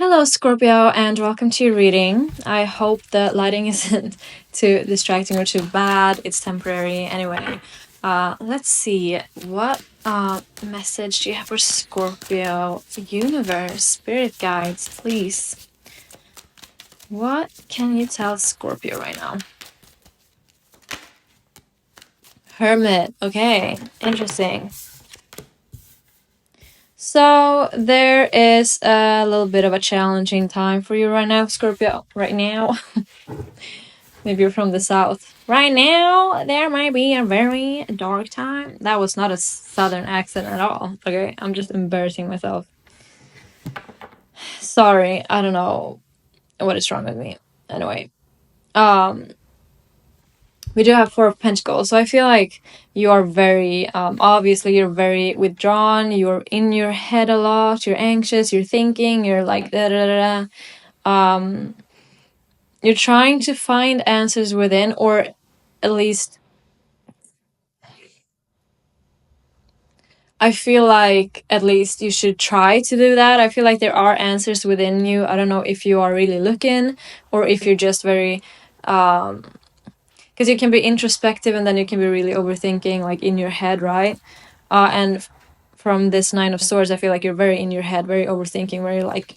Hello, Scorpio, and welcome to your reading. I hope the lighting isn't too distracting or too bad. It's temporary. Anyway, let's see. What message do you have for Scorpio? Universe, spirit guides, please. What can you tell Scorpio right now? Hermit. Okay, interesting. So there is a little bit of a challenging time for you right now, Scorpio. Right now. Maybe you're from the south. Right now, there might be a very dark time. That was not a southern accent at all. Okay, I'm just embarrassing myself. Sorry, I don't know what is wrong with me. Anyway, we do have Four of Pentacles, so I feel like you are very, obviously you're very withdrawn, you're in your head a lot, you're anxious, you're thinking, you're like da da da da. You're trying to find answers within, or at least I feel like at least you should try to do that. I feel like there are answers within you. I don't know if you are really looking or if you're just very because you can be introspective and then you can be really overthinking, like in your head, right? And from this Nine of Swords, I feel like you're very in your head, very overthinking, very like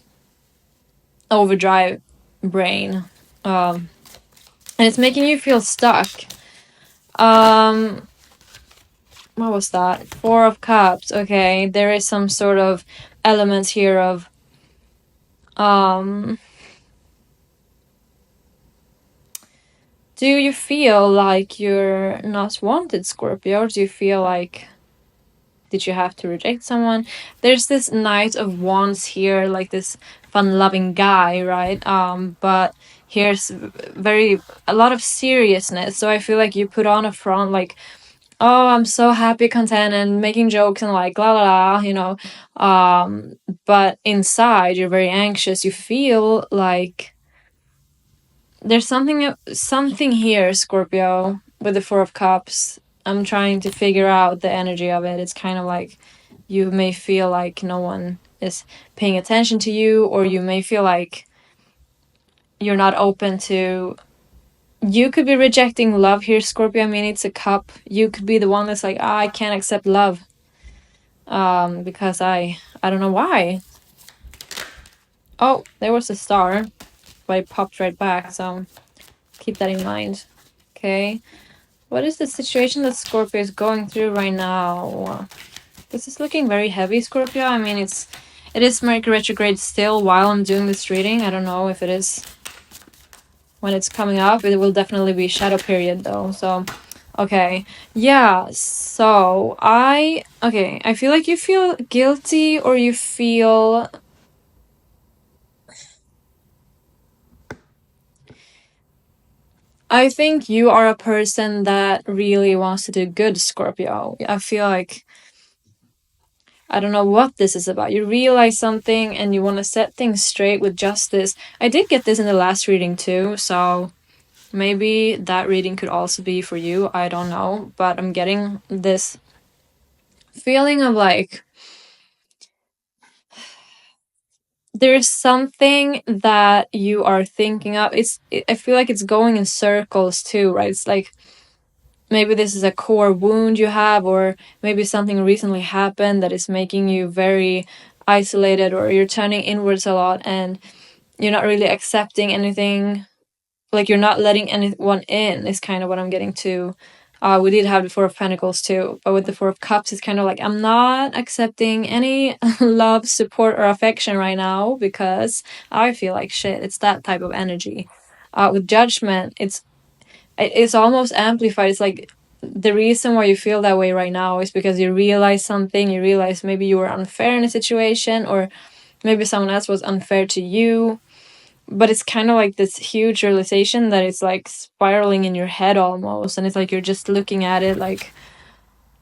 overdrive brain, and it's making you feel stuck. What was that? Four of Cups. Okay, there is some sort of elements here of do you feel like you're not wanted, Scorpio? Do you feel like did you have to reject someone? There's this Knight of Wands here, like this fun-loving guy, right? But here's a lot of seriousness. So I feel like you put on a front like, oh, I'm so happy, content, and making jokes and like la la la, but inside you're very anxious. You feel like there's something here, Scorpio, with the Four of Cups. I'm trying to figure out the energy of it. It's kind of like you may feel like no one is paying attention to you, or you may feel like you're not open to. You could be rejecting love here, Scorpio. I mean, it's a cup. You could be the one that's like, I can't accept love. Because I don't know why. Oh, there was a star, but it popped right back, so keep that in mind. Okay. What is the situation that Scorpio is going through right now? This is looking very heavy, Scorpio. I mean, it is Mercury retrograde still while I'm doing this reading. I don't know if it is when it's coming up. It will definitely be shadow period though, so okay. Yeah, so I feel like you feel guilty, or you feel I think you are a person that really wants to do good, Scorpio. I feel like I don't know what this is about. You realize something and you want to set things straight with justice. I did get this in the last reading too, so maybe that reading could also be for you. I don't know, but I'm getting this feeling of like there's something that you are thinking of. I feel like it's going in circles too, right? It's like maybe this is a core wound you have, or maybe something recently happened that is making you very isolated, or you're turning inwards a lot and you're not really accepting anything, like you're not letting anyone in is kind of what I'm getting to. We did have the Four of Pentacles too, but with the Four of Cups, it's kind of like I'm not accepting any love, support, or affection right now because I feel like shit. It's that type of energy. With Judgment, it's almost amplified. It's like the reason why you feel that way right now is because you realize something. You realize maybe you were unfair in a situation, or maybe someone else was unfair to you. But it's kind of like this huge realization that it's like spiraling in your head almost, and it's like you're just looking at it like,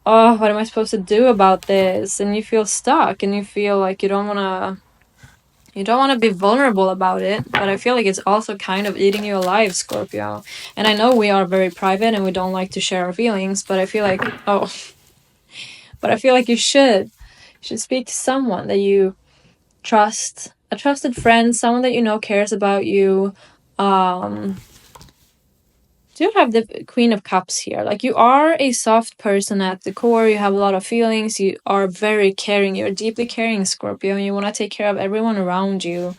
oh, what am I supposed to do about this? And you feel stuck, and you feel like you don't want to be vulnerable about it, but I feel like it's also kind of eating you alive, Scorpio. And I know we are very private and we don't like to share our feelings, but I feel like you should speak to someone that you trust, a trusted friend, someone that you know cares about you. Do have the Queen of Cups here. Like, you are a soft person at the core. You have a lot of feelings. You are very caring. You're deeply caring, Scorpio, and you want to take care of everyone around you.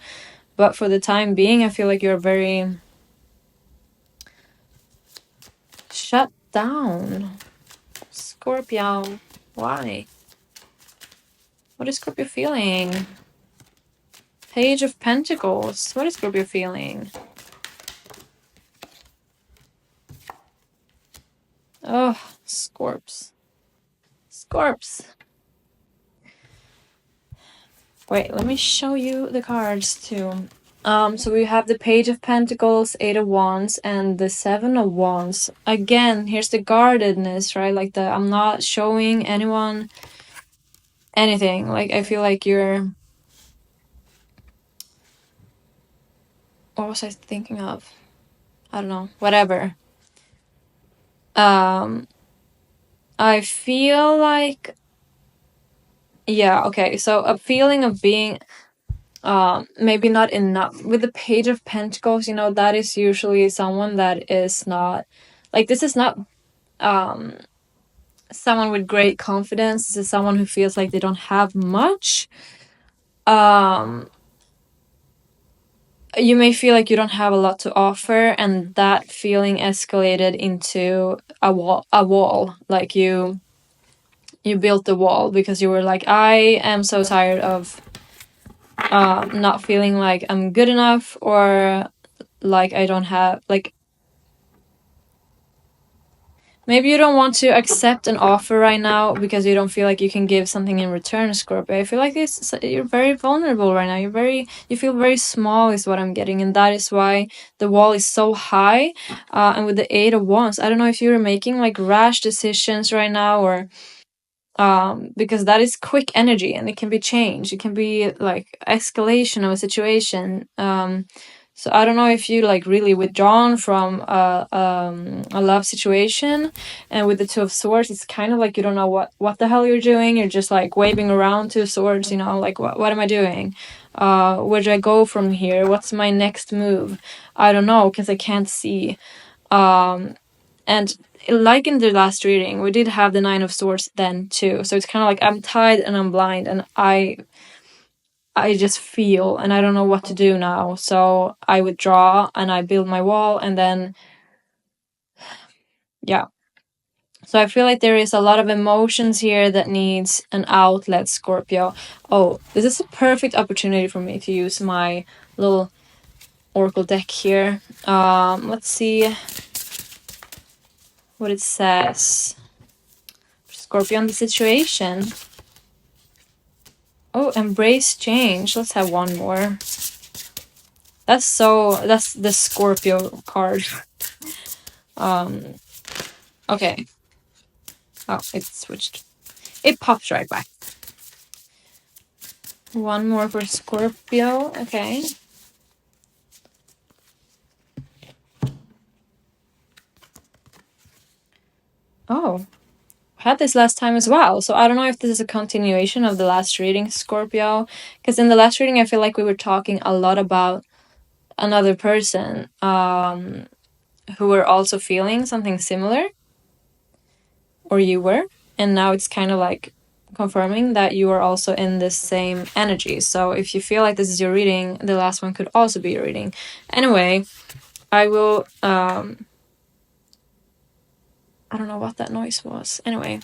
But for the time being, I feel like you're very shut down. Scorpio, why? What is Scorpio feeling? Page of Pentacles. What is Scorpio feeling? Oh, Scorps. Scorps. Wait, let me show you the cards too. So we have the Page of Pentacles, Eight of Wands, and the Seven of Wands. Again, here's the guardedness, right? Like, I'm not showing anyone anything. Like, I feel like you're... What was I thinking of? I don't know. Whatever. I feel like... Yeah, okay. So a feeling of being... maybe not enough. With the Page of Pentacles, you know, that is usually someone that is not... Like, this is not... someone with great confidence. This is someone who feels like they don't have much. You may feel like you don't have a lot to offer, and that feeling escalated into a wall. Like, you built the wall because you were like, I am so tired of not feeling like I'm good enough, or like I don't have, like, maybe you don't want to accept an offer right now because you don't feel like you can give something in return, Scorpio. I feel like you're very vulnerable right now. You feel very small is what I'm getting, and that is why the wall is so high. And with the Eight of Wands, I don't know if you're making like rash decisions right now, or because that is quick energy and it can be changed. It can be like escalation of a situation. So I don't know if you like really withdrawn from a love situation, and with the Two of Swords, it's kind of like you don't know what the hell you're doing. You're just like waving around Two Swords, you know, like what am I doing? Where do I go from here? What's my next move? I don't know, because I can't see. And like in the last reading, we did have the Nine of Swords then too. So it's kind of like I'm tied and I'm blind, and I just feel, and I don't know what to do now. So I withdraw and I build my wall, and then, yeah. So I feel like there is a lot of emotions here that needs an outlet, Scorpio. Oh, this is a perfect opportunity for me to use my little oracle deck here. Let's see what it says. Scorpio on the situation. Oh, embrace change. Let's have one more. That's the Scorpio card. Okay. Oh, it switched. It pops right back. One more for Scorpio. Okay. Oh, had this last time as well. So I don't know if this is a continuation of the last reading, Scorpio. Because in the last reading, I feel like we were talking a lot about another person who were also feeling something similar. Or you were. And now it's kind of like confirming that you are also in this same energy. So if you feel like this is your reading, the last one could also be your reading. Anyway, I will... I don't know what that noise was. Anyway,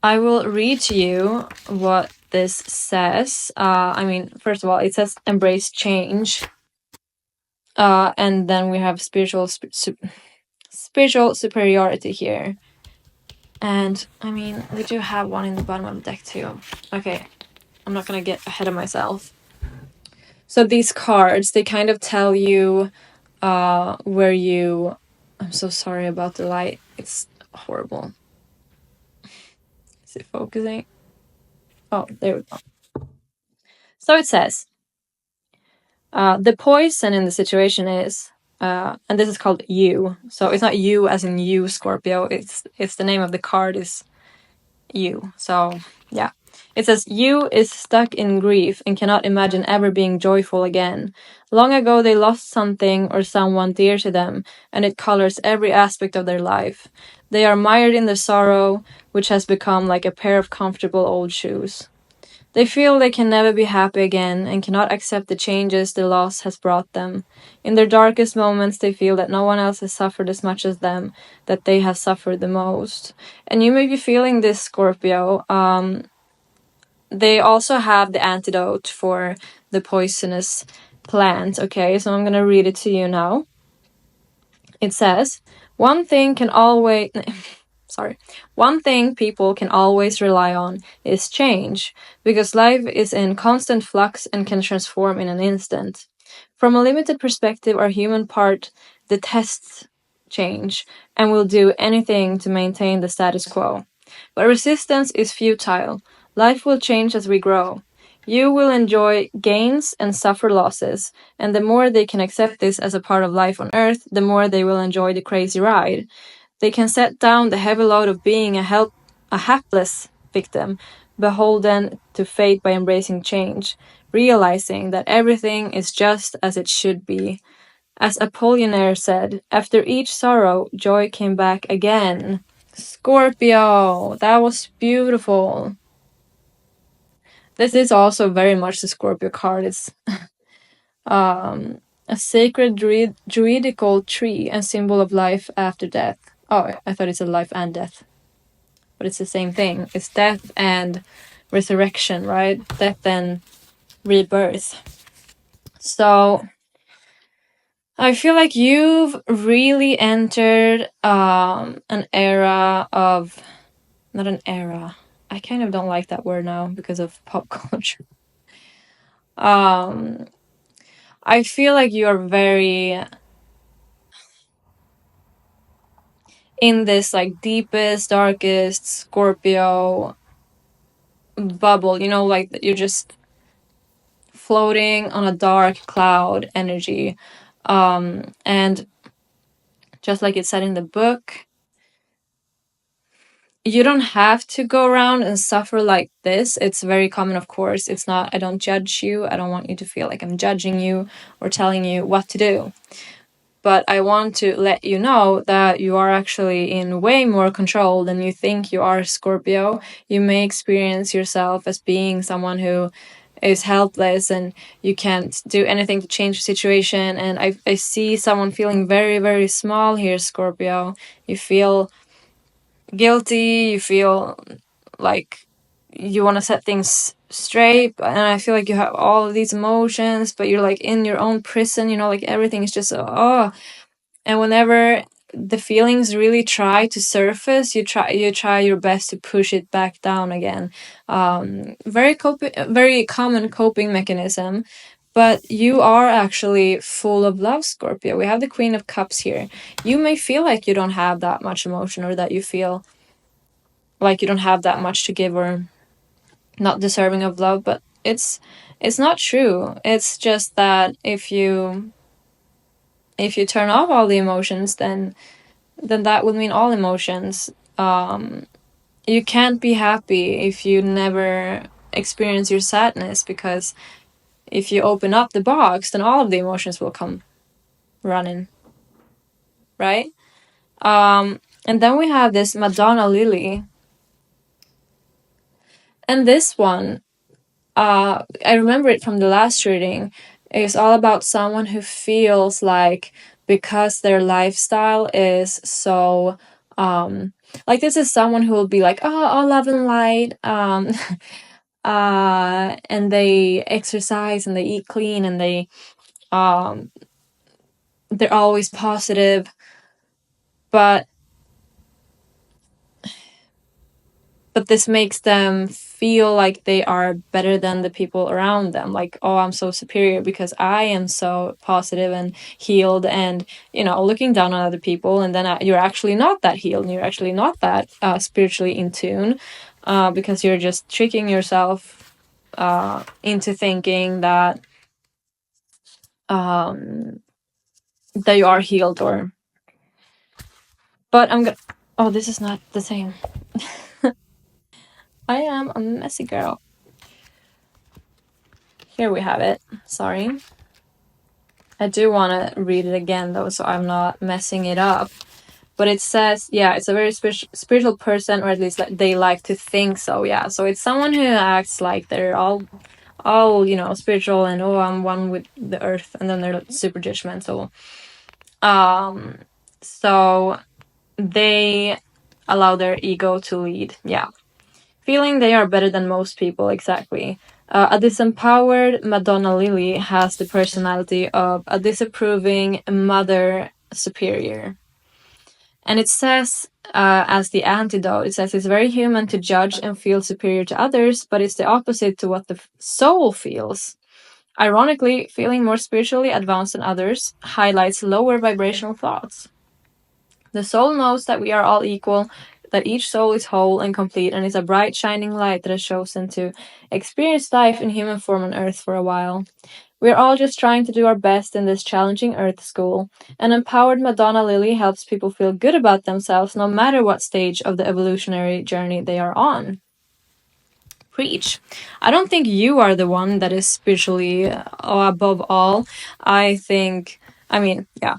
I will read to you what this says. I mean, first of all, it says embrace change. And then we have spiritual superiority here. And, I mean, we do have one in the bottom of the deck too. Okay, I'm not gonna get ahead of myself. So these cards, they kind of tell you where you... I'm so sorry about the light. It's horrible. Is it focusing? Oh, there we go. So it says, the poison in the situation is, and this is called you. So it's not you as in you, Scorpio. It's the name of the card is you. So, yeah. It says, "You is stuck in grief and cannot imagine ever being joyful again. Long ago they lost something or someone dear to them, and it colors every aspect of their life. They are mired in the sorrow, which has become like a pair of comfortable old shoes. They feel they can never be happy again and cannot accept the changes the loss has brought them. In their darkest moments, they feel that no one else has suffered as much as them, that they have suffered the most." And you may be feeling this, Scorpio. They also have the antidote for the poisonous plant. Okay, so I'm going to read it to you now. It says, "One thing can always..." Sorry. "One thing people can always rely on is change, because life is in constant flux and can transform in an instant. From a limited perspective, our human part detests change and will do anything to maintain the status quo. But resistance is futile. Life will change as we grow. You will enjoy gains and suffer losses, and the more they can accept this as a part of life on Earth, the more they will enjoy the crazy ride. They can set down the heavy load of being a hapless victim, beholden to fate by embracing change, realizing that everything is just as it should be. As Apollinaire said, after each sorrow, joy came back again." Scorpio! That was beautiful. This is also very much the Scorpio card. It's a sacred druidical tree and symbol of life after death. Oh, I thought it said life and death. But it's the same thing. It's death and resurrection, right? Death and rebirth. So I feel like you've really entered an era of... Not an era. I kind of don't like that word now because of pop culture. I feel like you're very in this like deepest, darkest Scorpio bubble, you know, like you're just floating on a dark cloud energy. And just like it said in the book, you don't have to go around and suffer like this. It's very common, of course. It's not, I don't judge you. I don't want you to feel like I'm judging you or telling you what to do. But I want to let you know that you are actually in way more control than you think you are, Scorpio. You may experience yourself as being someone who is helpless and you can't do anything to change the situation. And I see someone feeling very, very small here, Scorpio. You feel guilty, you feel like you want to set things straight, and I feel like you have all of these emotions, but you're like in your own prison, you know, like everything is just and whenever the feelings really try to surface, you try your best to push it back down again. Very common coping mechanism. But you are actually full of love, Scorpio. We have the Queen of Cups here. You may feel like you don't have that much emotion, or that you feel like you don't have that much to give, or not deserving of love, but it's not true. It's just that if you turn off all the emotions, then that would mean all emotions. You can't be happy if you never experience your sadness, because if you open up the box, then all of the emotions will come running, right? And then we have this Madonna Lily. And this one, I remember it from the last reading. It's all about someone who feels like, because their lifestyle is so like, this is someone who will be like, oh, all love and light, and they exercise and they eat clean and they're always positive, but this makes them feel like they are better than the people around them. Like, oh, I'm so superior because I am so positive and healed, and, you know, looking down on other people. And then you're actually not that healed, and you're actually not that spiritually in tune, because you're just tricking yourself into thinking that you are healed, or... But I'm gonna... Oh, this is not the same. I am a messy girl. Here we have it. Sorry. I do want to read it again, though, so I'm not messing it up. But it says, yeah, it's a very spiritual person, or at least they like to think so, yeah. So it's someone who acts like they're all spiritual and, oh, I'm one with the earth, and then they're super judgmental. So they allow their ego to lead, yeah. Feeling they are better than most people, exactly. A disempowered Madonna Lily has the personality of a disapproving mother superior. And it says, as the antidote, it says it's very human to judge and feel superior to others, but it's the opposite to what the soul feels. Ironically, feeling more spiritually advanced than others highlights lower vibrational thoughts. The soul knows that we are all equal, that each soul is whole and complete, and is a bright, shining light that has chosen to experience life in human form on Earth for a while. We are all just trying to do our best in this challenging Earth school. An empowered Madonna Lily helps people feel good about themselves no matter what stage of the evolutionary journey they are on. Preach. I don't think you are the one that is spiritually above all. Yeah.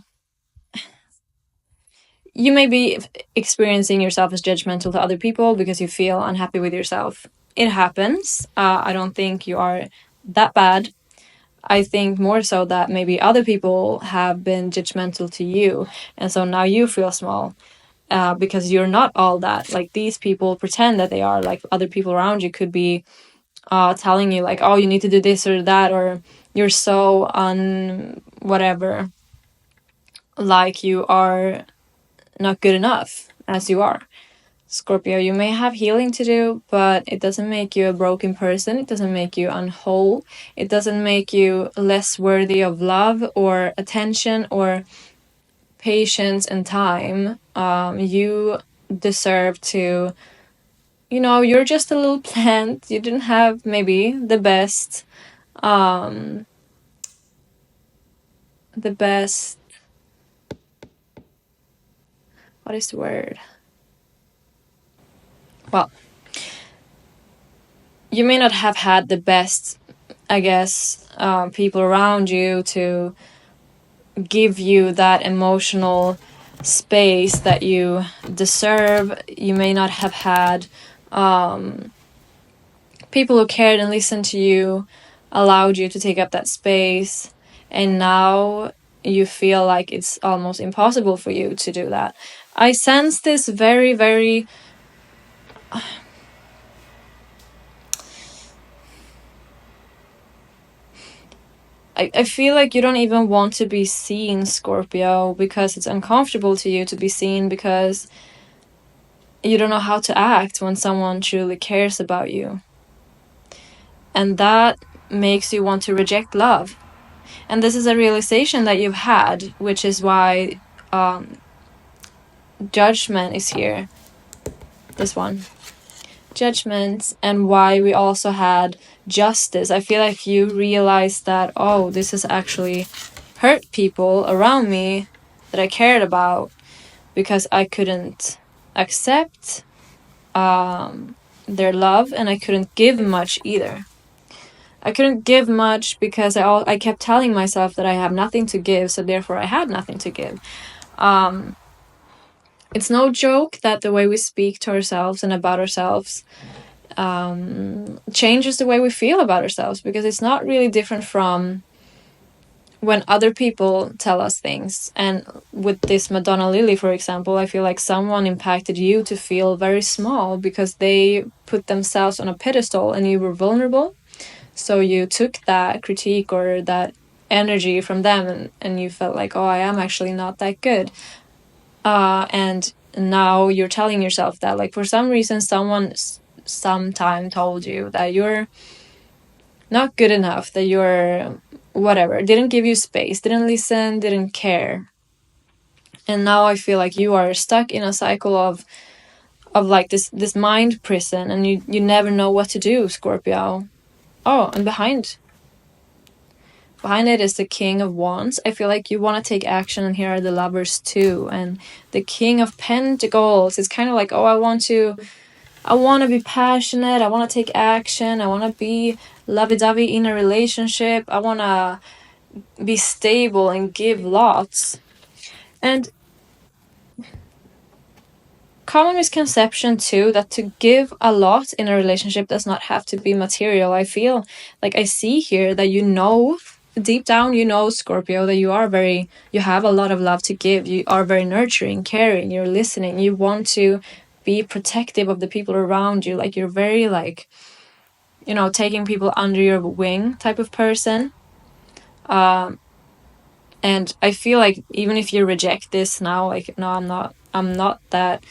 You may be experiencing yourself as judgmental to other people because you feel unhappy with yourself. It happens. I don't think you are that bad. I think more so that maybe other people have been judgmental to you, and so now you feel small because you're not all that. Like, these people pretend that they are. Like, other people around you could be telling you, like, oh, you need to do this or that, or you're so whatever, like you are not good enough as you are. Scorpio, you may have healing to do, but it doesn't make you a broken person. It doesn't make you unwhole. It doesn't make you less worthy of love or attention or patience and time. You deserve to, you're just a little plant. You didn't have maybe the best, what is the word? Well, you may not have had the best, I guess, people around you to give you that emotional space that you deserve. You may not have had people who cared and listened to you, allowed you to take up that space, and now you feel like it's almost impossible for you to do that. I sense this very, very I feel like you don't even want to be seen, Scorpio, because it's uncomfortable to you to be seen, because you don't know how to act when someone truly cares about you. And that makes you want to reject love. And this is a realization that you've had, which is why judgment is here. This one. Judgment, and why we also had justice. I feel like you realized that, oh, this has actually hurt people around me that I cared about, because I couldn't accept their love, and I couldn't give much either. I couldn't give much because I kept telling myself that I have nothing to give, so therefore I had nothing to give. It's no joke that the way we speak to ourselves and about ourselves changes the way we feel about ourselves, because it's not really different from when other people tell us things. And with this Madonna Lily, for example, I feel like someone impacted you to feel very small because they put themselves on a pedestal and you were vulnerable. So you took that critique or that energy from them, and you felt like, oh, I am actually not that good. And now you're telling yourself that, like, for some reason, someone sometime told you that you're not good enough, that you're whatever, didn't give you space, didn't listen, didn't care. And now I feel like you are stuck in a cycle of like this mind prison, and you never know what to do, Scorpio. Oh, and behind it is the King of Wands. I feel like you want to take action, and here are the Lovers too, and the King of Pentacles. It's kind of like, oh, I want to I want to be passionate. I want to take action. I want to be lovey-dovey in a relationship. I want to be stable and give lots. And common misconception too, that to give a lot in a relationship does not have to be material. I feel like I see here that deep down, Scorpio, that you have a lot of love to give. You are very nurturing, caring, you're listening, you want to be protective of the people around you. Like, you're very taking people under your wing type of person. And I feel like even if you reject this now, like, no, I'm not that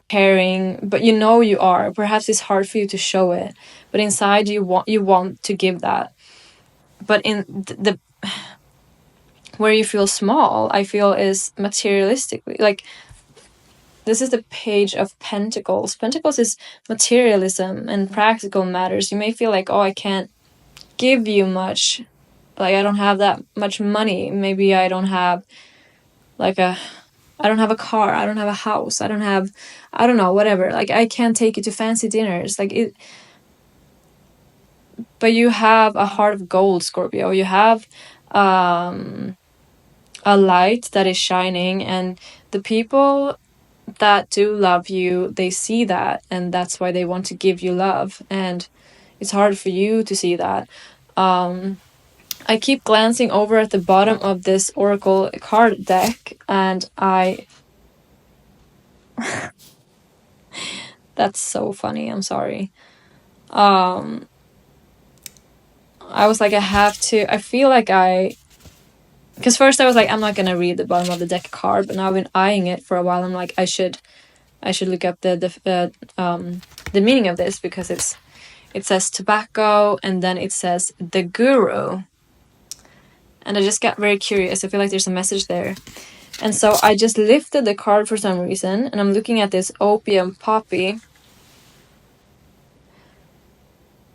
caring, but you are. Perhaps it's hard for you to show it, but inside you want to give that. But in the where you feel small, I feel, is materialistically. Like, this is the Page of Pentacles. Pentacles is materialism and practical matters. You may feel like, oh, I can't give you much. Like, I don't have that much money. Maybe I don't have a car. I don't have a house. I don't know, whatever. Like, I can't take you to fancy dinners. Like, it. But you have a heart of gold, Scorpio. You have a light that is shining, and the people that do love you, they see that, and that's why they want to give you love. And it's hard for you to see that. I keep glancing over at the bottom of this oracle card deck, and that's so funny, I'm sorry. I was like, I feel like because first I was like, I'm not gonna read the bottom of the deck card, but now I've been eyeing it for a while. I'm like, I should look up the meaning of this, because it says tobacco, and then it says the guru. And I just got very curious. I feel like there's a message there. And so I just lifted the card for some reason, and I'm looking at this opium poppy.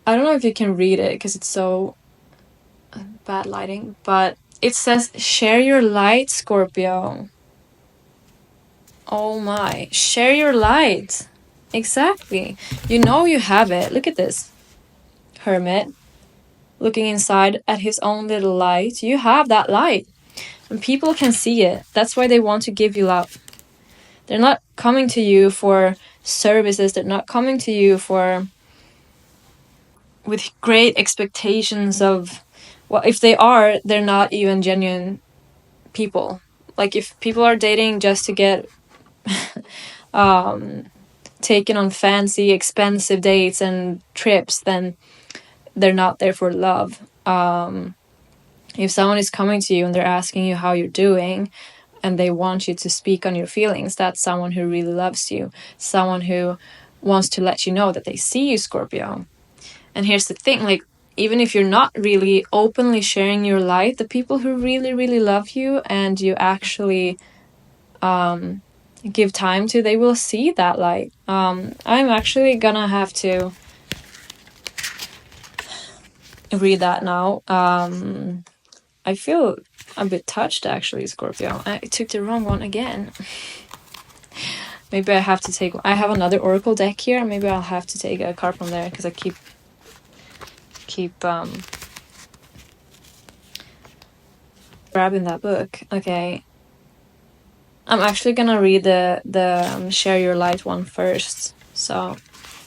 I don't know if you can read it because it's so bad lighting, but it says, share your light, Scorpio. Oh my, share your light. Exactly. You have it. Look at this. Hermit. Looking inside at his own little light. You have that light. And people can see it. That's why they want to give you love. They're not coming to you for services. They're not coming to you with great expectations of... Well, if they are, they're not even genuine people. Like, if people are dating just to get taken on fancy, expensive dates and trips, then they're not there for love. If someone is coming to you and they're asking you how you're doing, and they want you to speak on your feelings, that's someone who really loves you. Someone who wants to let you know that they see you, Scorpio. And here's the thing, like, even if you're not really openly sharing your light, the people who really, really love you and you actually give time to, they will see that light. I'm actually gonna have to read that now. I feel a bit touched, actually, Scorpio. I took the wrong one again. Maybe I have to take... I have another oracle deck here. Maybe I'll have to take a card from there, because I keep grabbing that book. Okay. I'm actually gonna read the share your light one first. So,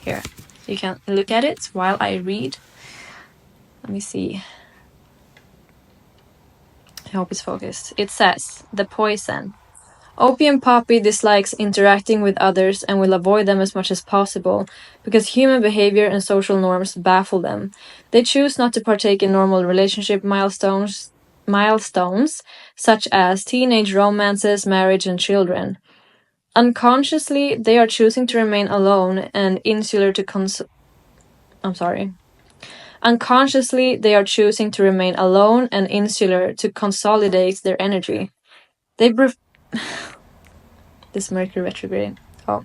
here. You can look at it while I read. Let me see. I hope it's focused. It says, the poison. Opium poppy dislikes interacting with others and will avoid them as much as possible because human behavior and social norms baffle them. They choose not to partake in normal relationship milestones such as teenage romances, marriage, and children. Unconsciously, they are choosing to remain alone and insular to Unconsciously, they are choosing to remain alone and insular to consolidate their energy. This Mercury retrograde. Oh.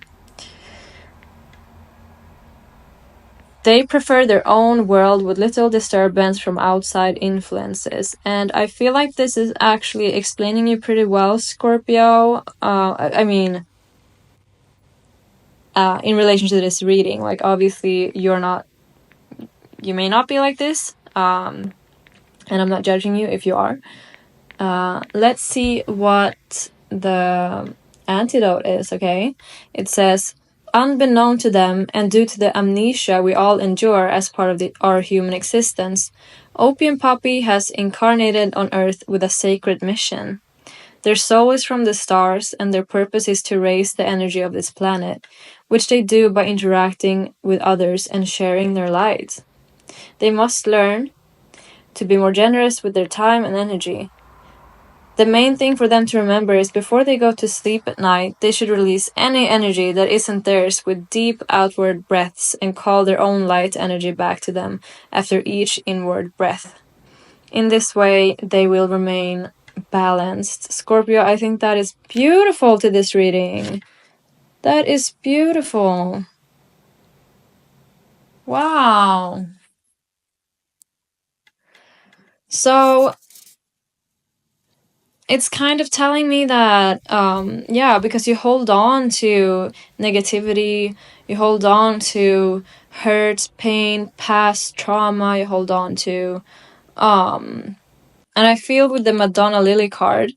They prefer their own world with little disturbance from outside influences. And I feel like this is actually explaining you pretty well, Scorpio. I mean, in relation to this reading. Like, obviously, you may not be like this, and I'm not judging you if you are. Let's see what the antidote is, okay? It says, unbeknown to them and due to the amnesia we all endure as part of our human existence, Opium Poppy has incarnated on Earth with a sacred mission. Their soul is from the stars, and their purpose is to raise the energy of this planet, which they do by interacting with others and sharing their light. They must learn to be more generous with their time and energy. The main thing for them to remember is before they go to sleep at night, they should release any energy that isn't theirs with deep outward breaths and call their own light energy back to them after each inward breath. In this way, they will remain balanced. Scorpio, I think that is beautiful to this reading. That is beautiful. Wow. So it's kind of telling me that, because you hold on to negativity, you hold on to hurt, pain, past trauma, you hold on to, and I feel with the Madonna Lily card,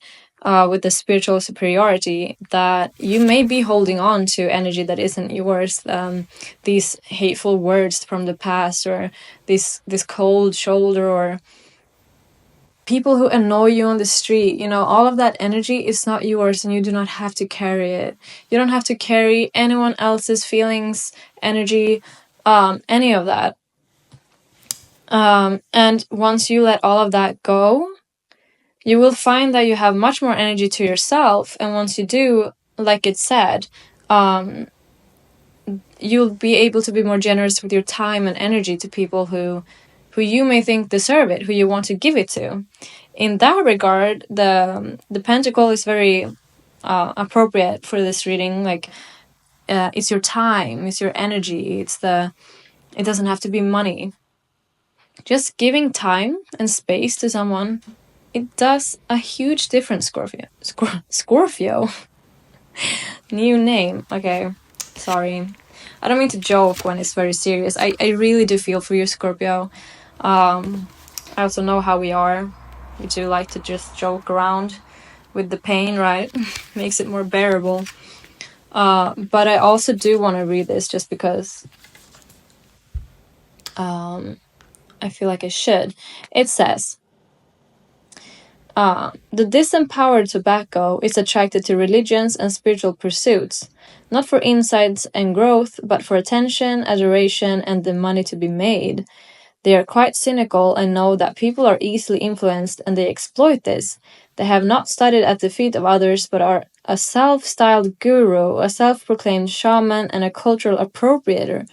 with the spiritual superiority, that you may be holding on to energy that isn't yours, these hateful words from the past, or this cold shoulder, or people who annoy you on the street, all of that energy is not yours, and you do not have to carry it. You don't have to carry anyone else's feelings, energy, any of that. And once you let all of that go, you will find that you have much more energy to yourself. And once you do, like it said, you'll be able to be more generous with your time and energy to people who you may think deserve it, who you want to give it to. In that regard, the pentacle is very appropriate for this reading. Like, it's your time, it's your energy, it doesn't have to be money. Just giving time and space to someone, it does a huge difference, Scorpio. Scorpio? New name. Okay, sorry. I don't mean to joke when it's very serious. I really do feel for you, Scorpio. I also know how we are. We do like to just joke around with the pain, right? Makes it more bearable. But I also do want to read this just because I feel like I should. It says, the disempowered tobacco is attracted to religions and spiritual pursuits, not for insights and growth, but for attention, adoration, and the money to be made. They are quite cynical and know that people are easily influenced, and they exploit this. They have not studied at the feet of others, but are a self-styled guru, a self-proclaimed shaman, and a cultural appropriator.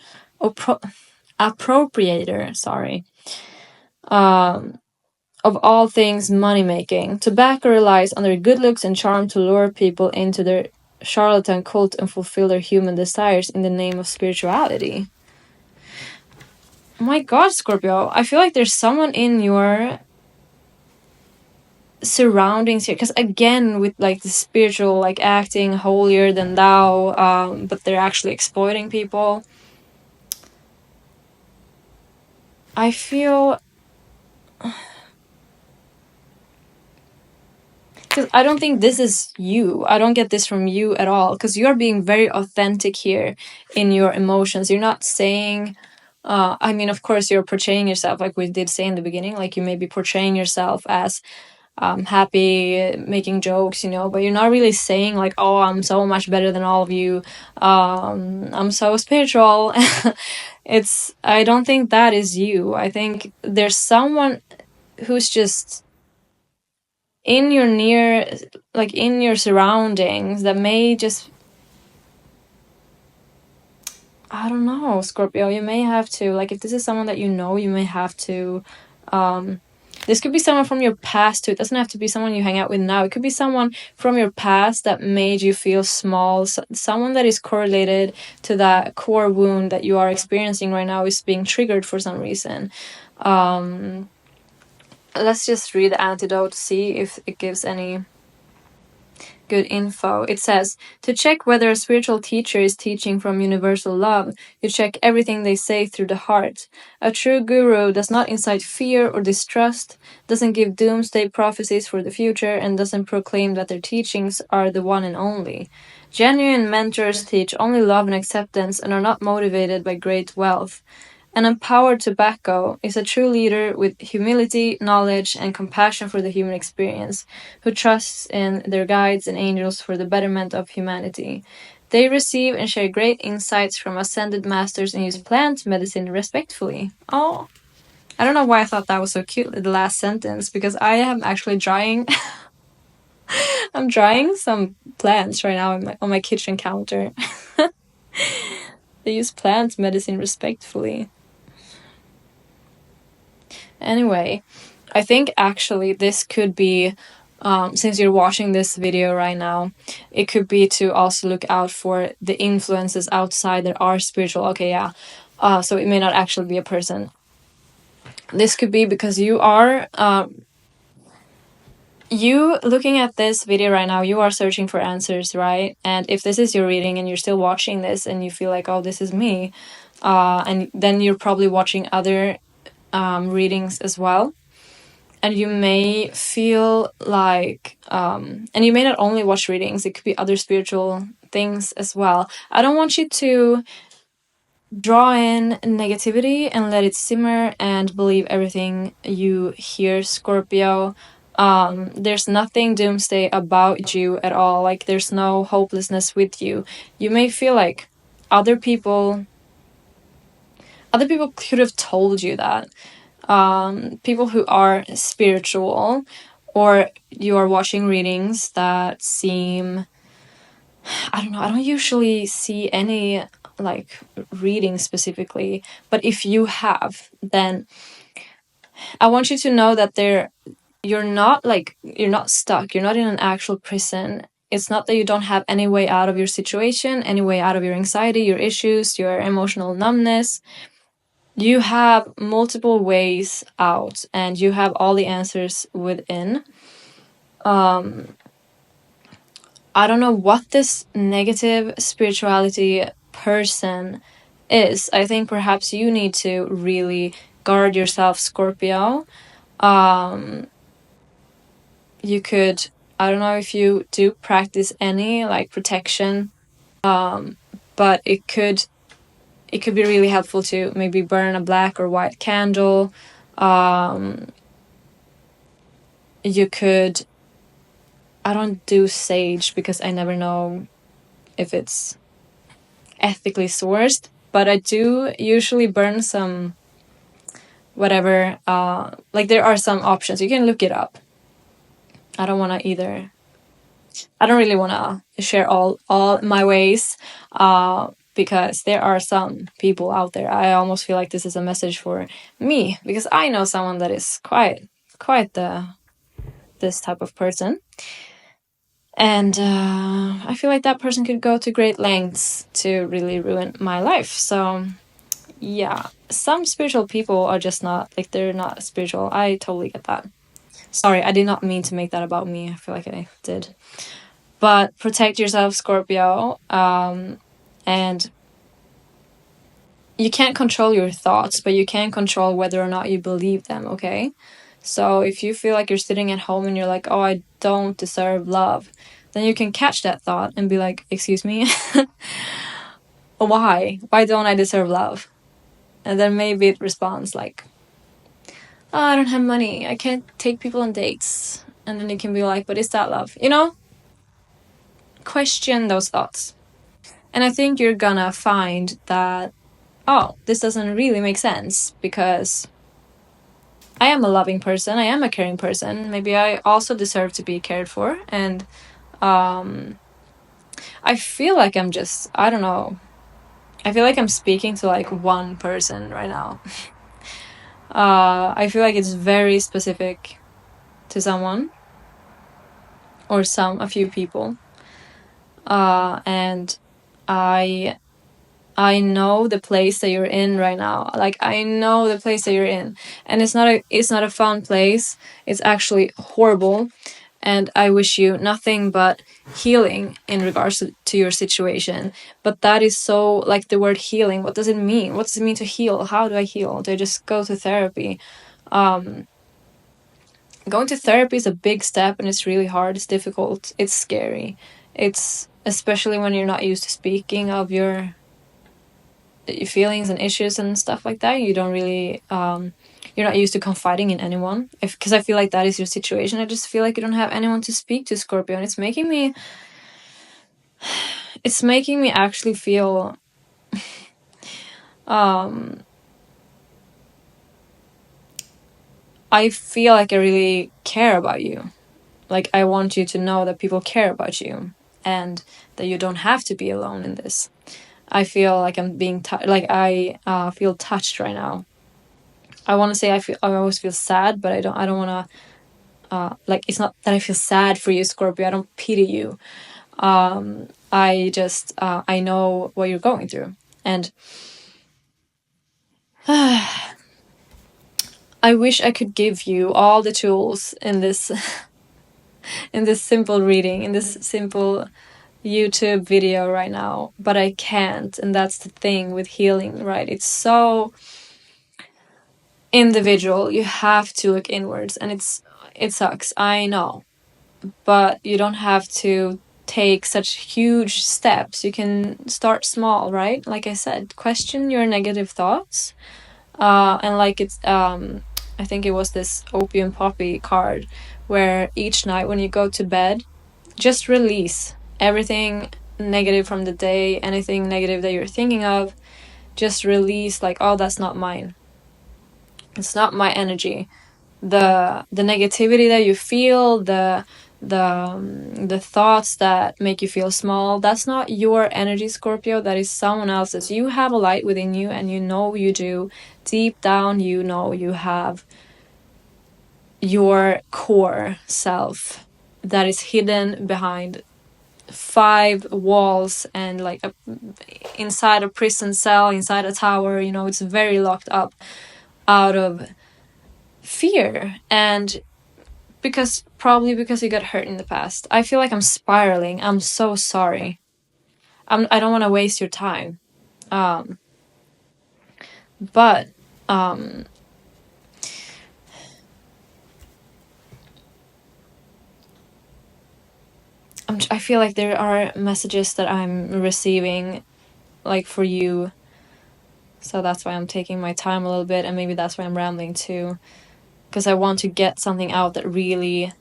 Of all things money-making. Tobacco relies on their good looks and charm to lure people into their charlatan cult and fulfill their human desires in the name of spirituality. Oh my god, Scorpio, I feel like there's someone in your surroundings here, because again, with like the spiritual, like acting holier than thou, but they're actually exploiting people. I feel, because I don't think this is you. I don't get this from you at all, because you're being very authentic here in your emotions. You're not saying, I mean, of course, you're portraying yourself, like we did say in the beginning, like you may be portraying yourself as happy, making jokes, but you're not really saying like, oh, I'm so much better than all of you. I'm so spiritual. I don't think that is you. I think there's someone who's just in your surroundings that may just, I don't know, Scorpio, you may have to, like, if this is someone that you may have to, this could be someone from your past too. It doesn't have to be someone you hang out with now. It could be someone from your past that made you feel small. Someone that is correlated to that core wound that you are experiencing right now is being triggered for some reason. Let's just read the antidote, see if it gives any good info. It says, to check whether a spiritual teacher is teaching from universal love, you check everything they say through the heart. A true guru does not incite fear or distrust, doesn't give doomsday prophecies for the future, and doesn't proclaim that their teachings are the one and only. Genuine mentors teach only love and acceptance and are not motivated by great wealth. An empowered tobacco is a true leader with humility, knowledge, and compassion for the human experience, who trusts in their guides and angels for the betterment of humanity. They receive and share great insights from ascended masters and use plant medicine respectfully. Oh, I don't know why I thought that was so cute, the last sentence, because I am actually drying. I'm drying some plants right now on my kitchen counter. They use plant medicine respectfully. Anyway, I think actually this could be, since you're watching this video right now, it could be to also look out for the influences outside that are spiritual. Okay, yeah. So it may not actually be a person. This could be because you are, you looking at this video right now, you are searching for answers, right? And if this is your reading and you're still watching this and you feel like, oh, this is me, and then you're probably watching other readings as well. And you may feel like, and you may not only watch readings, it could be other spiritual things as well. I don't want you to draw in negativity and let it simmer and believe everything you hear, Scorpio. There's nothing doomsday about you at all. Like, there's no hopelessness with you. You may feel like other people could have told you that. People who are spiritual, or you are watching readings that seem, I don't know, I don't usually see any like reading specifically, but if you have, then I want you to know that you're not stuck, you're not in an actual prison. It's not that you don't have any way out of your situation, any way out of your anxiety, your issues, your emotional numbness. You have multiple ways out, and you have all the answers within. I don't know what this negative spirituality person is. I think perhaps you need to really guard yourself, Scorpio. You could, I don't know if you do practice any like protection, but it could be really helpful to maybe burn a black or white candle. You could, I don't do sage because I never know if it's ethically sourced, but I do usually burn some whatever, like there are some options. You can look it up. I don't really want to share all my ways, because there are some people out there. I almost feel like this is a message for me, because I know someone that is quite this type of person. And I feel like that person could go to great lengths to really ruin my life. So yeah, some spiritual people are just not, like, they're not spiritual. I totally get that. Sorry, I did not mean to make that about me. I feel like I did. But protect yourself, Scorpio. And you can't control your thoughts, but you can control whether or not you believe them, okay? So if you feel like you're sitting at home and you're like, oh, I don't deserve love, then you can catch that thought and be like, excuse me? Why? Why don't I deserve love? And then maybe it responds like, oh, I don't have money. I can't take people on dates. And then you can be like, but is that love? You know? Question those thoughts. And I think you're gonna find that, oh, this doesn't really make sense, because I am a loving person, I am a caring person. Maybe I also deserve to be cared for. And I feel like I'm just, I don't know, I feel like I'm speaking to like one person right now. I feel like it's very specific to someone, or a few people. And I know the place that you're in right now. Like, I know the place that you're in, and it's not a fun place. It's actually horrible. And I wish you nothing but healing in regards to your situation. But that is so, like, the word healing, what does it mean? What does it mean to heal? How do I heal? Do I just go to therapy? Going to therapy is a big step, and it's really hard. It's difficult. It's scary. It's especially when you're not used to speaking of your feelings and issues and stuff like that. You don't really you're not used to confiding in anyone, because I feel like that is your situation. I just feel like you don't have anyone to speak to, Scorpio, and it's making me actually feel I feel like I really care about you. Like, I want you to know that people care about you, and that you don't have to be alone in this. I feel like I'm being I feel touched right now. I want to say I always feel sad, but I don't want to like, it's not that I feel sad for you, Scorpio. I don't pity you. I just I know what you're going through, and I wish I could give you all the tools in this in this simple reading, in this simple YouTube video right now, but I can't. And that's the thing with healing, right? It's so individual. You have to look inwards, and it sucks, I know, but you don't have to take such huge steps. You can start small, right? Like I said, question your negative thoughts, and like it's I think it was this opium poppy card, where each night when you go to bed, just release everything negative from the day, anything negative that you're thinking of. Just release, like, oh, that's not mine. It's not my energy. The negativity that you feel, the thoughts that make you feel small, that's not your energy, Scorpio. That is someone else's. You have a light within you, and you know you do. Deep down, you know you have your core self that is hidden behind 5 walls, and like inside a prison cell, inside a tower. You know, it's very locked up out of fear, and probably because you got hurt in the past. I feel like I'm spiraling. I'm so sorry. I don't want to waste your time. But I feel like there are messages that I'm receiving, like, for you. So that's why I'm taking my time a little bit, and maybe that's why I'm rambling too. Because I want to get something out that really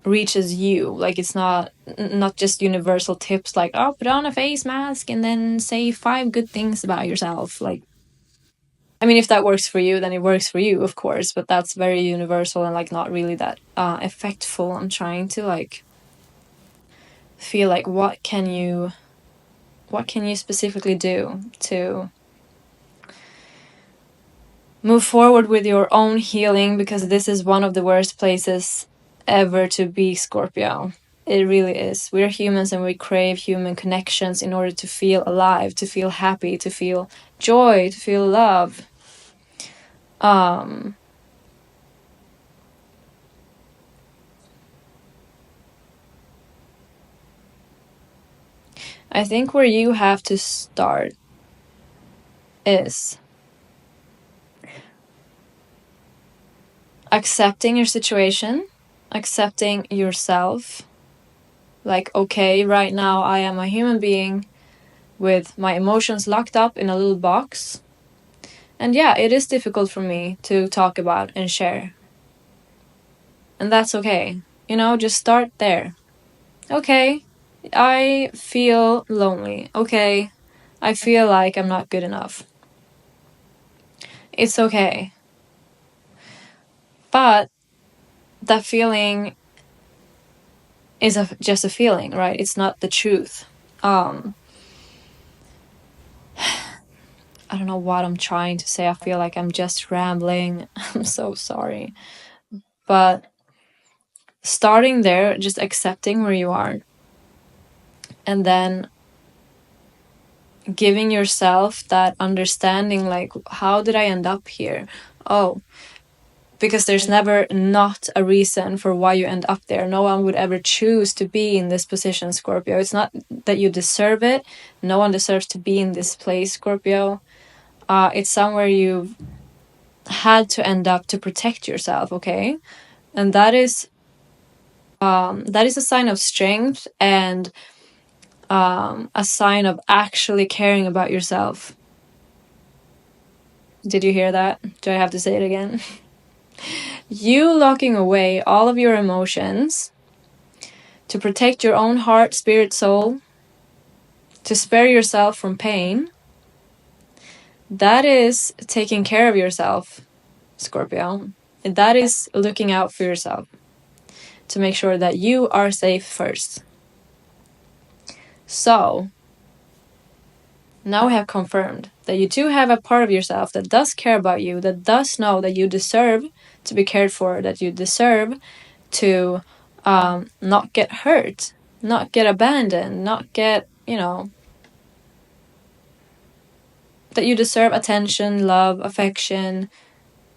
reaches you. Like, it's not just universal tips like, oh, put on a face mask and then say 5 good things about yourself. Like, I mean, if that works for you, then it works for you, of course, but that's very universal and, like, not really that effectful. I'm trying to, like, feel like what can you specifically do to move forward with your own healing, because this is one of the worst places ever to be, Scorpio. It really is. We're humans, and we crave human connections in order to feel alive, to feel happy, to feel joy, to feel love. I think where you have to start is accepting your situation, accepting yourself. Like, okay, right now I am a human being with my emotions locked up in a little box. And yeah, it is difficult for me to talk about and share. And that's okay. You know, just start there. Okay, I feel lonely. Okay, I feel like I'm not good enough. It's okay. But that feeling is just a feeling, right? It's not the truth. I don't know what I'm trying to say. I feel like I'm just rambling. I'm so sorry. But starting there, just accepting where you are, and then giving yourself that understanding, like, how did I end up here? Oh, because there's never not a reason for why you end up there. No one would ever choose to be in this position, Scorpio. It's not that you deserve it. No one deserves to be in this place, Scorpio. It's somewhere you've had to end up to protect yourself, okay? And that is a sign of strength and a sign of actually caring about yourself. Did you hear that? Do I have to say it again? You locking away all of your emotions to protect your own heart, spirit, soul, to spare yourself from pain, that is taking care of yourself, Scorpio. That is looking out for yourself to make sure that you are safe first. So, now we have confirmed that you do have a part of yourself that does care about you, that does know that you deserve to be cared for, that you deserve to not get hurt, not get abandoned, not get, that you deserve attention, love, affection,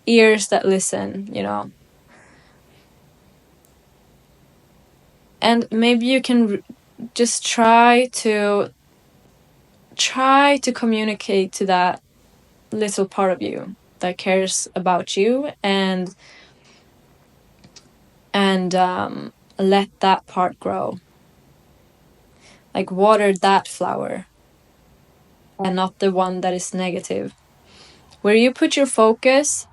ears that listen, And maybe you can just try to communicate to that little part of you that cares about you, and let that part grow. Like, water that flower and not the one that is negative. Where you put your focus,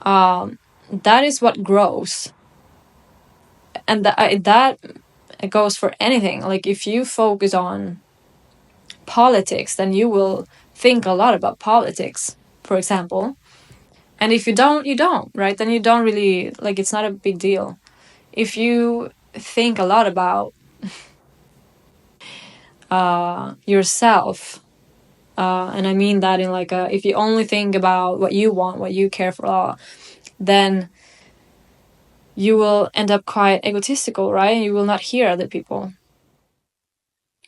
that is what grows. And that goes for anything. Like, if you focus on politics, then you will think a lot about politics, for example. And if you don't, you don't, right? Then you don't really, like, it's not a big deal. If you think a lot about yourself, and I mean that in like if you only think about what you want, what you care for, then you will end up quite egotistical, right? And you will not hear other people.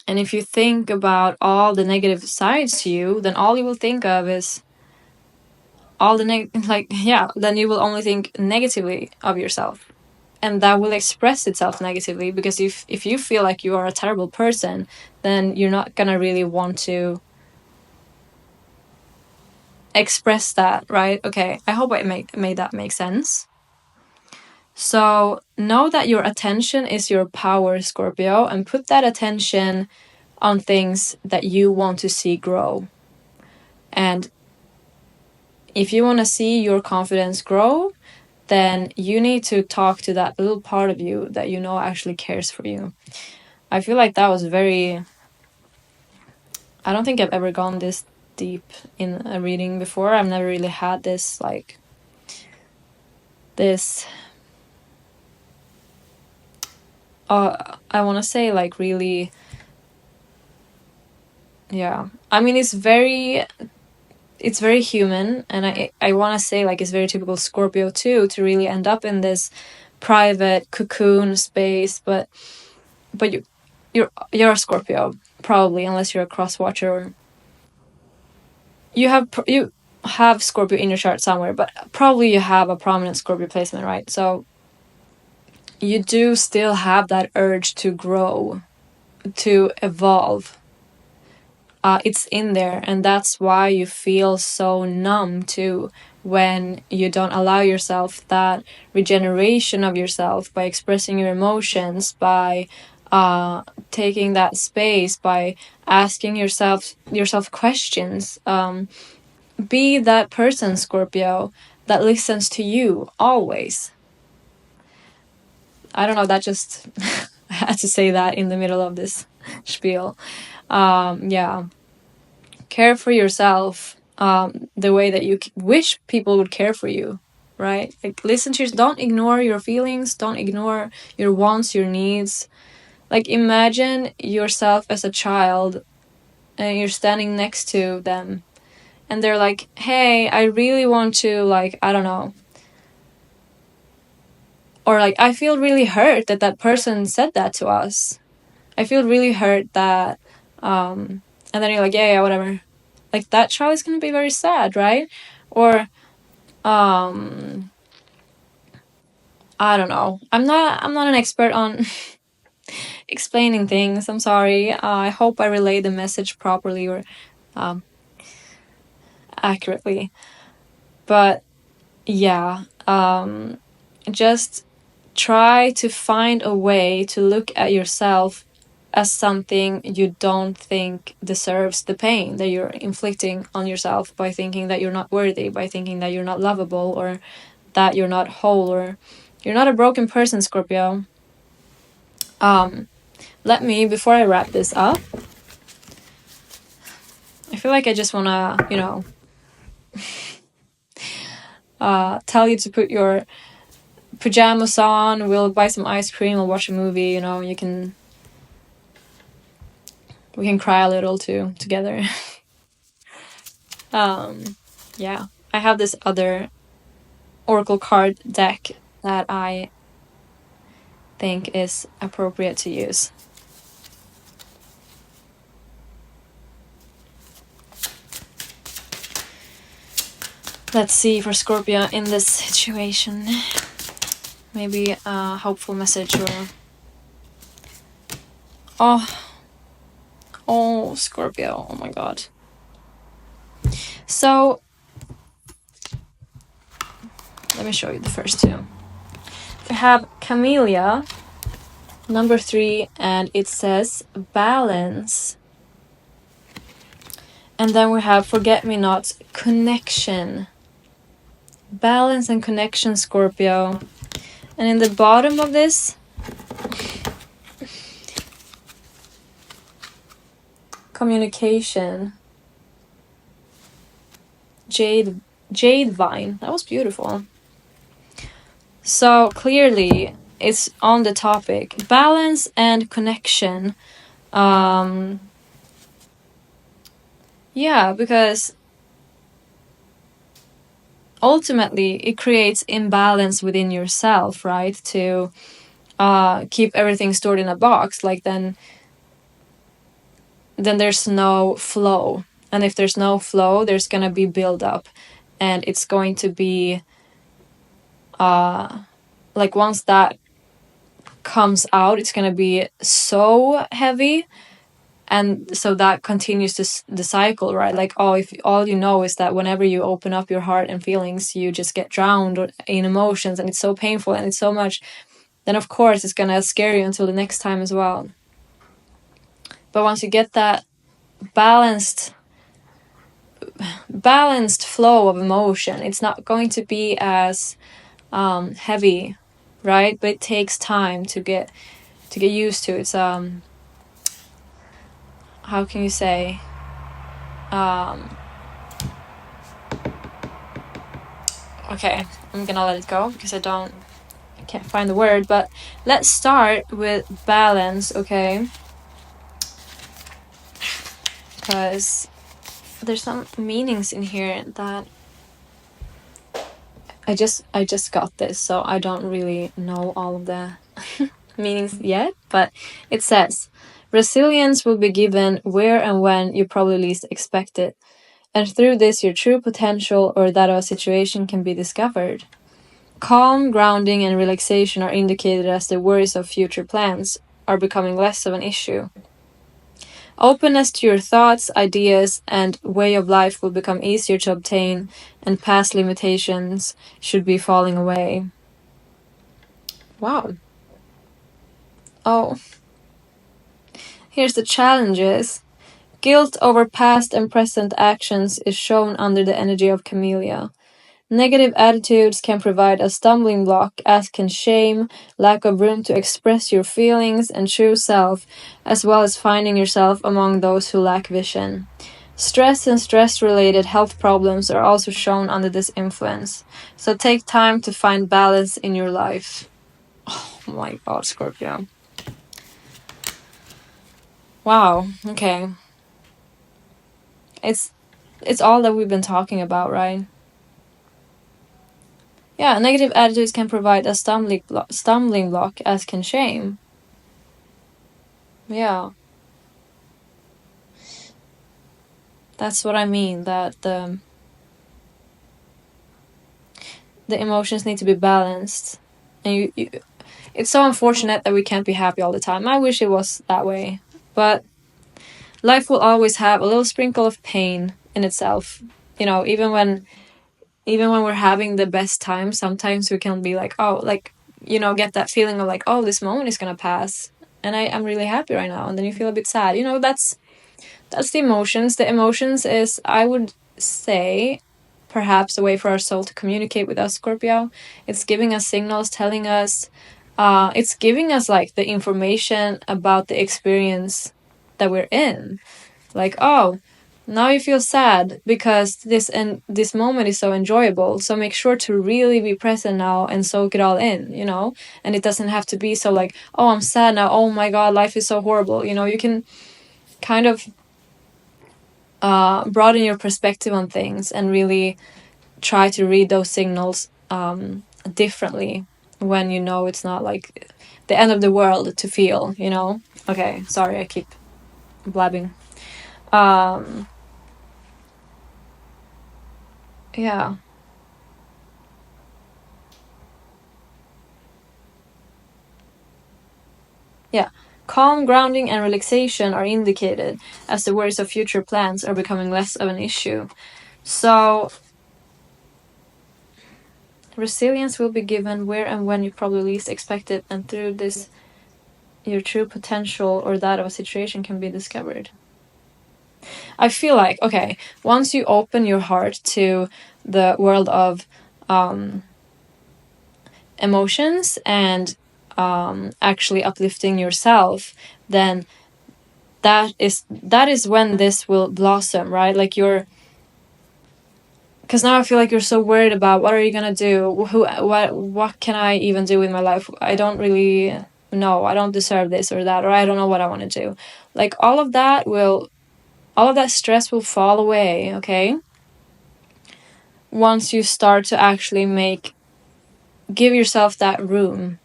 And if you think about all the negative sides to you, then all you will think of is all the then you will only think negatively of yourself. And that will express itself negatively, because if you feel like you are a terrible person, then you're not gonna really want to express that, right? Okay, I hope I made that make sense. So know that your attention is your power, Scorpio, and put that attention on things that you want to see grow. And if you want to see your confidence grow, then you need to talk to that little part of you that you know actually cares for you. I feel like that was very... I don't think I've ever gone this deep in a reading before. I've never really had this, like... this... I want to say, like, really... Yeah. I mean, it's very human, and I want to say, like, it's very typical Scorpio too, to really end up in this private cocoon space, but you're a Scorpio, probably, unless you're a cross watcher. You have Scorpio in your chart somewhere, but probably you have a prominent Scorpio placement, right? So you do still have that urge to grow, to evolve. It's in there, and that's why you feel so numb too, when you don't allow yourself that regeneration of yourself by expressing your emotions, by taking that space, by asking yourself questions. Be that person, Scorpio, that listens to you always. I don't know, that just... I had to say that in the middle of this spiel. Yeah. Care for yourself the way that you wish people would care for you, right? Like, listen to don't ignore your feelings, don't ignore your wants, your needs. Like, imagine yourself as a child and you're standing next to them and they're like, hey, I really want to, like, I don't know. Or like, I feel really hurt that person said that to us. I feel really hurt that, and then you're like, yeah, whatever. Like, that child is going to be very sad, right? Or, I don't know. I'm not an expert on explaining things. I'm sorry. I hope I relay the message properly or accurately. But yeah, just try to find a way to look at yourself as something you don't think deserves the pain that you're inflicting on yourself by thinking that you're not worthy, by thinking that you're not lovable, or that you're not whole, or you're not a broken person, Scorpio. Let me, before I wrap this up, I feel like I just want to, tell you to put your pajamas on, we'll buy some ice cream, we'll watch a movie, we can cry a little too together. Yeah, I have this other oracle card deck that I think is appropriate to use. Let's see for Scorpio in this situation. Maybe a hopeful message or... Oh, Scorpio, oh my god. So, let me show you the first two. We have Camellia, number 3, and it says balance. And then we have Forget-Me-Nots, connection. Balance and connection, Scorpio. And in the bottom of this, communication. Jade vine. That was beautiful. So clearly it's on the topic. Balance and connection. Yeah, because ultimately it creates imbalance within yourself, right? To keep everything stored in a box, like then there's no flow. And if there's no flow, there's gonna be buildup. And it's going to be like once that comes out, it's gonna be so heavy. And so that continues the cycle, right? Like, if all you know is that whenever you open up your heart and feelings, you just get drowned in emotions, and it's so painful and it's so much, then of course it's gonna scare you until the next time as well. But once you get that balanced flow of emotion, it's not going to be as heavy, right? But it takes time to get used to. It's how can you say, okay, I'm gonna let it go because I can't find the word. But let's start with balance, okay? Because there's some meanings in here that I just got this, so I don't really know all of the meanings yet. But it says, resilience will be given where and when you probably least expect it. And through this, your true potential or that of a situation can be discovered. Calm, grounding, and relaxation are indicated as the worries of future plans are becoming less of an issue. Openness to your thoughts, ideas, and way of life will become easier to obtain, and past limitations should be falling away. Wow. Oh. Here's the challenges. Guilt over past and present actions is shown under the energy of Camellia. Negative attitudes can provide a stumbling block, as can shame, lack of room to express your feelings and true self, as well as finding yourself among those who lack vision. Stress and stress-related health problems are also shown under this influence, so take time to find balance in your life. Oh my god, Scorpio. Wow, okay. It's all that we've been talking about, right? Yeah, negative attitudes can provide a stumbling block, as can shame. Yeah. That's what I mean, that the emotions need to be balanced. And it's so unfortunate that we can't be happy all the time. I wish it was that way. But life will always have a little sprinkle of pain in itself. You know, even when we're having the best time, sometimes we can be like, oh, like, you know, get that feeling of like, oh, this moment is gonna pass, and I'm really happy right now, and then you feel a bit sad. You know, that's the emotions. The emotions is, I would say, perhaps a way for our soul to communicate with us, Scorpio. It's giving us signals, telling us, it's giving us like the information about the experience that we're in. Like, oh, now you feel sad because this moment is so enjoyable. So make sure to really be present now and soak it all in, you know? And it doesn't have to be so like, oh, I'm sad now. Oh my God, life is so horrible. You know, you can kind of broaden your perspective on things and really try to read those signals differently when you know it's not like the end of the world to feel, you know? Okay, sorry, I keep blabbing. Yeah. Yeah. Calm, grounding, and relaxation are indicated as the worries of future plans are becoming less of an issue. So, resilience will be given where and when you probably least expect it, and through this, your true potential or that of a situation can be discovered. I feel like, okay, once you open your heart to the world of emotions and actually uplifting yourself, then that is when this will blossom, right? Like because now I feel like you're so worried about what are you gonna do, what can I even do with my life, I don't really know, I don't deserve this or that, or I don't know what I want to do. Like all of that stress will fall away, okay, once you start to actually give yourself that room.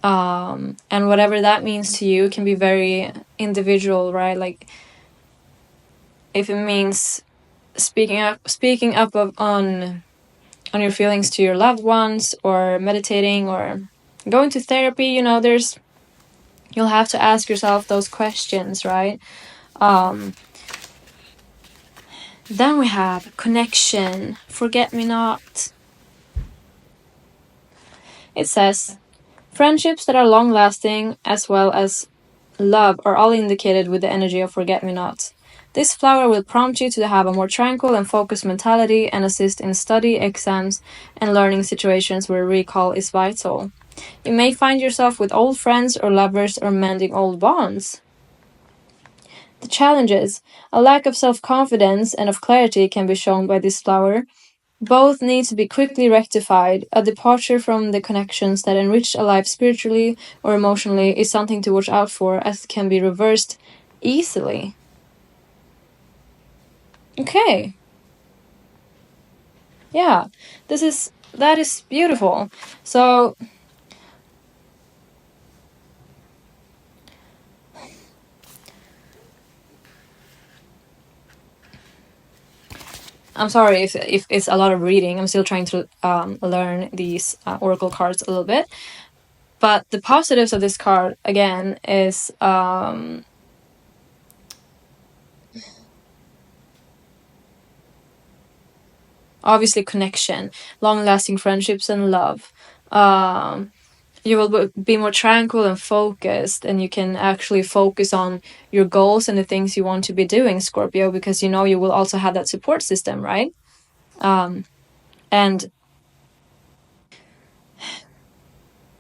And whatever that means to you can be very individual, right? Like if it means speaking up on your feelings to your loved ones, or meditating, or going to therapy, you know, you'll have to ask yourself those questions, right? Then we have connection, forget me not. It says, friendships that are long lasting as well as love are all indicated with the energy of forget me not. This flower will prompt you to have a more tranquil and focused mentality and assist in study, exams, and learning situations where recall is vital. You may find yourself with old friends or lovers or mending old bonds. The challenges: a lack of self-confidence and of clarity can be shown by this flower. Both need to be quickly rectified. A departure from the connections that enrich a life spiritually or emotionally is something to watch out for, as it can be reversed easily. Okay. Yeah, that is beautiful. So I'm sorry if it's a lot of reading. I'm still trying to learn these oracle cards a little bit. But the positives of this card, again, is obviously connection, long-lasting friendships, and love. You will be more tranquil and focused, and you can actually focus on your goals and the things you want to be doing, Scorpio, because you know you will also have that support system, right? And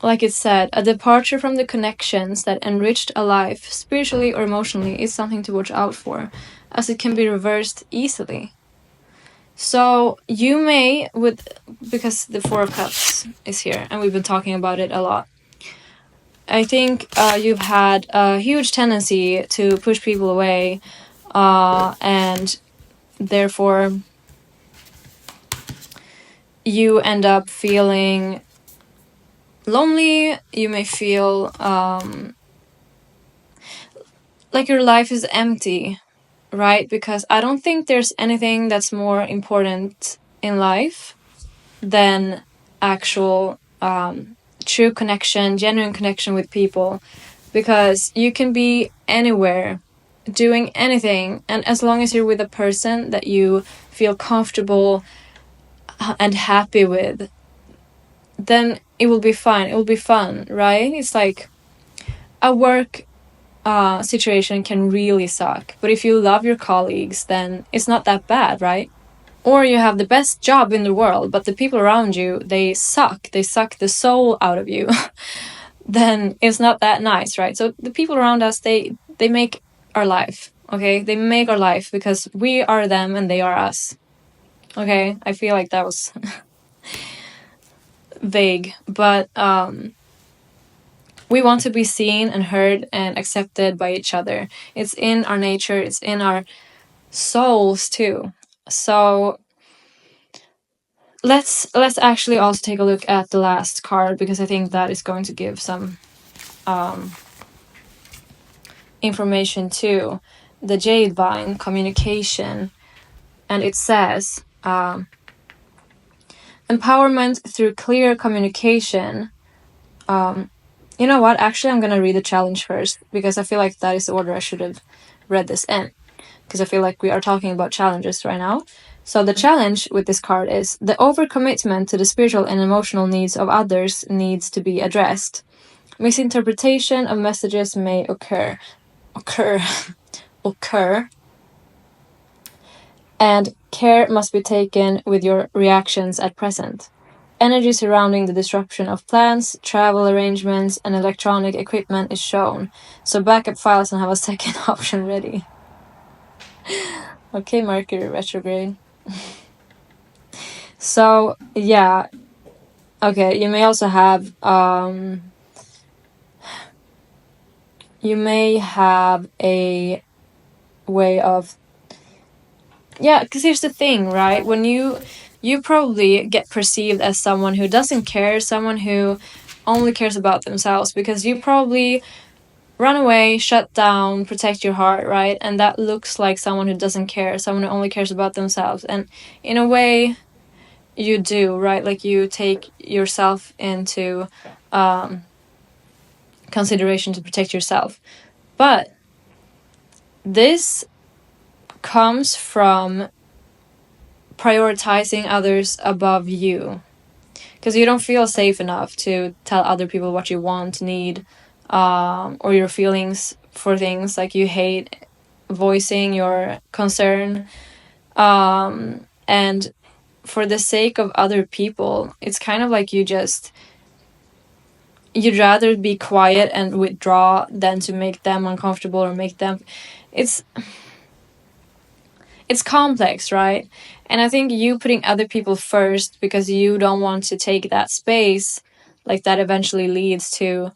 like it said, a departure from the connections that enriched a life, spiritually or emotionally, is something to watch out for, as it can be reversed easily. So you may, because the Four of Cups is here, and we've been talking about it a lot, I think you've had a huge tendency to push people away, and therefore you end up feeling lonely. You may feel like your life is empty, right? Because I don't think there's anything that's more important in life than actual true connection, genuine connection with people, because you can be anywhere doing anything, and as long as you're with a person that you feel comfortable and happy with, then it will be fine. It will be fun, right? It's like a work situation can really suck, but if you love your colleagues, then it's not that bad, right? Or you have the best job in the world, but the people around you, they suck the soul out of you. Then it's not that nice, right? So the people around us, they make our life, okay? They make our life because we are them and they are us. Okay, I feel like that was vague, but we want to be seen and heard and accepted by each other. It's in our nature, it's in our souls too. So let's actually also take a look at the last card, because I think that is going to give some information too. The Jade Vine, communication, and it says empowerment through clear communication. You know what? Actually, I'm gonna read the challenge first, because I feel like that is the order I should have read this in, because I feel like we are talking about challenges right now. So the challenge with this card is the overcommitment to the spiritual and emotional needs of others needs to be addressed. Misinterpretation of messages may occur, and care must be taken with your reactions at present. Energy surrounding the disruption of plans, travel arrangements, and electronic equipment is shown, so backup files and have a second option ready. Okay, Mercury retrograde. So, yeah. Okay, you may also have, you may have a way of, yeah, because here's the thing, right? When you probably get perceived as someone who doesn't care, someone who only cares about themselves, because you probably run away, shut down, protect your heart, right? And that looks like someone who doesn't care, someone who only cares about themselves. And in a way, you do, right? Like you take yourself into consideration to protect yourself. But this comes from prioritizing others above you, because you don't feel safe enough to tell other people what you want, need, or your feelings for things. Like you hate voicing your concern, and for the sake of other people, it's kind of like you'd rather be quiet and withdraw than to make them uncomfortable or make them, it's complex, right? And I think you putting other people first because you don't want to take that space, like that eventually leads to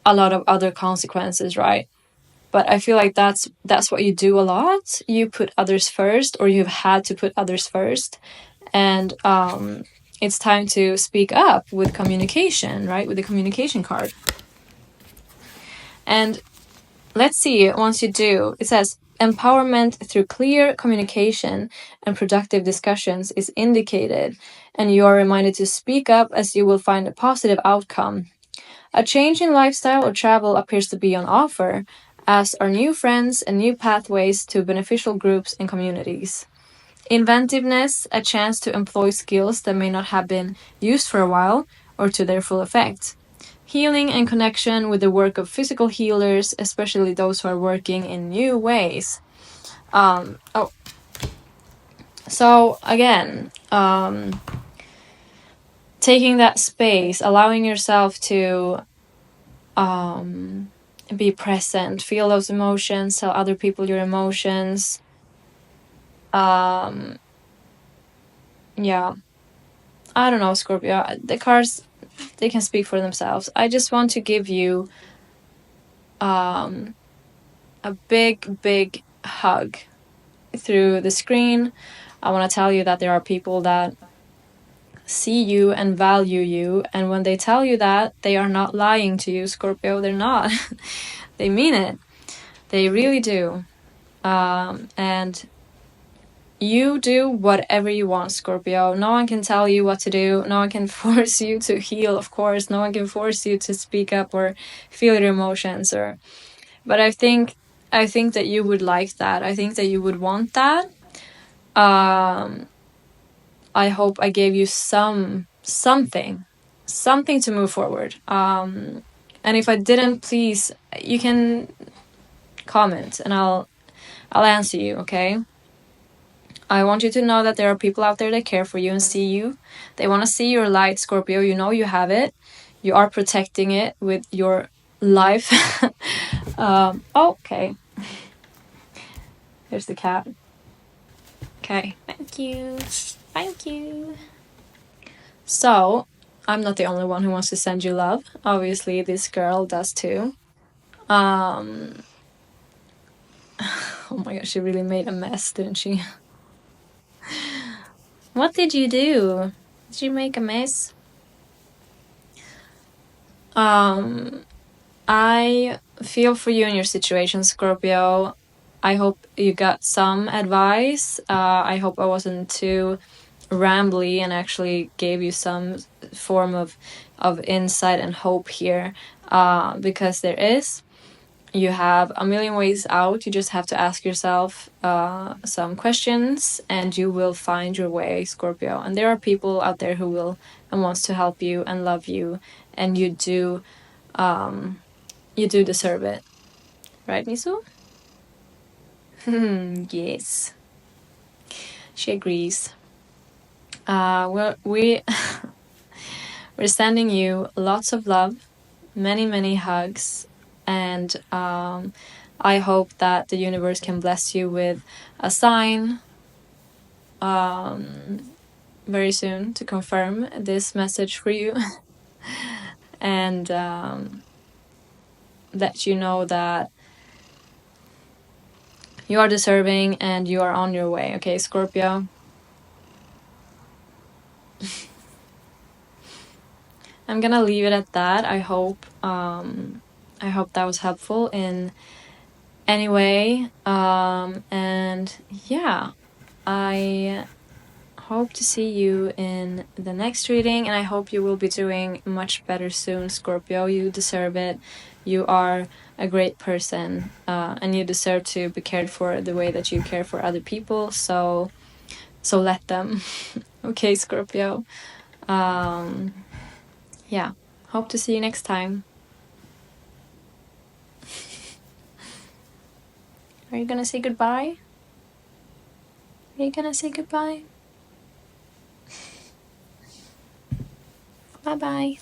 a lot of other consequences, right? But I feel like that's what you do a lot. You put others first, or you've had to put others first. And it's time to speak up with communication, right? With the communication card. And let's see, once you do, it says empowerment through clear communication and productive discussions is indicated, and you are reminded to speak up as you will find a positive outcome. A change in lifestyle or travel appears to be on offer, as are new friends and new pathways to beneficial groups and communities. Inventiveness, a chance to employ skills that may not have been used for a while or to their full effect. Healing and connection with the work of physical healers, especially those who are working in new ways. So again, taking that space, allowing yourself to be present, feel those emotions, tell other people your emotions. Yeah, I don't know, Scorpio. The cards, they can speak for themselves. I just want to give you a big hug through the screen. I want to tell you that there are people that see you and value you, and when they tell you that, they are not lying to you, Scorpio. They're not. They mean it. They really do. And you do whatever you want, Scorpio. No one can tell you what to do. No one can force you to heal, of course. No one can force you to speak up or feel your emotions. But I think that you would like that. I think that you would want that. I hope I gave you something to move forward. And if I didn't, please, you can comment and I'll answer you, okay? I want you to know that there are people out there that care for you and see you. They want to see your light, Scorpio. You know you have it. You are protecting it with your life. Okay. Here's the cat. Okay. Thank you. Thank you. So, I'm not the only one who wants to send you love. Obviously, this girl does too. Oh my god, she really made a mess, didn't she? What did you do? Did you make a mess? I feel for you in your situation, Scorpio. I hope you got some advice. I hope I wasn't too rambly and actually gave you some form of insight and hope here, because there is. You have a million ways out. You just have to ask yourself some questions and you will find your way, Scorpio. And there are people out there who will and wants to help you and love you, and you do deserve it. Right, Misu? Yes. She agrees. We're sending you lots of love, many hugs, and I hope that the universe can bless you with a sign very soon to confirm this message for you. And let you know that you are deserving and you are on your way, okay, Scorpio? I'm gonna leave it at that. I hope that was helpful in any way. And yeah, I hope to see you in the next reading, and I hope you will be doing much better soon, Scorpio. You deserve it. You are a great person, and you deserve to be cared for the way that you care for other people. So let them. Okay, Scorpio. Yeah, hope to see you next time. Are you gonna say goodbye? Are you gonna say goodbye? Bye-bye.